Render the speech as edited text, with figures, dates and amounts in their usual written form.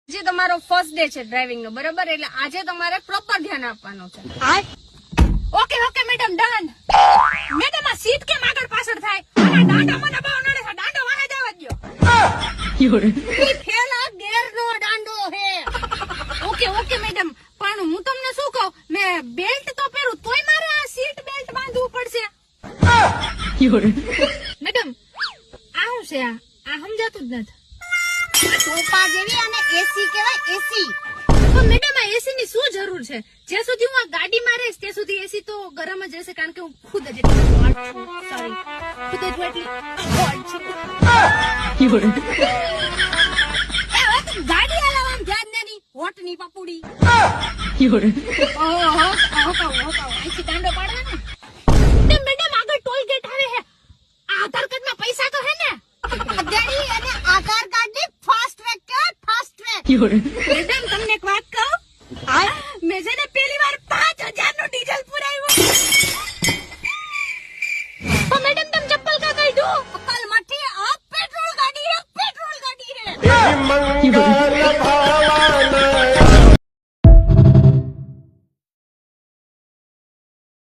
જે તમારો first day છે ડ્રાઇવિંગ નો, બરાબર? એટલે આજે તમારે પ્રોપર ધ્યાન આપવાનું છે. Okay okay madam done. Madam આ સીટ કેમ આગળ પાછળ થાય? આના દાંડો મને બહુ નડે છે. દાંડો વાહે જવા દ્યો. ઈ થેલા ગેર નો દાંડો હે. ઓકે ઓકે મેડમ, પણ હું તમને શું કહું, મેં બેલ્ટ તો પહેરું તોય મારે આ સીટ બેલ્ટ બાંધવું પડશે. મેડમ આ શું છે? આ સમજાતું જ નથી. સોફા જેવી અને એસી કહેવાય, એસી. પણ મેડમ આ એસી ની શું જરૂર છે? જ્યાં સુધી હું આ ગાડીમાં રહીશ ત્યાં સુધી એસી તો ગરમ જ રહેશે, કારણ કે હું ખુદ જ એટલી hot છું. Sorry. ખુદ જ હું એટલી hot છું. એ હવે તું ગાડી હલાવવામાં ધ્યાન દે ની, હોટ ની પપુડી. ઓહો અહીંથી દાંડો પાડવાનો. મેડમ આગળ ટોલ ગેટ આવે છે. આ આધાર કાર્ડમાં પૈસા તો હે ને? ગાડી અને આધાર કાર્ડ ની ફાસ્ટ ટ્રેક કહેવાય, ફાસ્ટ ટ્રેક. મેડમ તમને એક વાત કહું, મેં છે ને પહેલી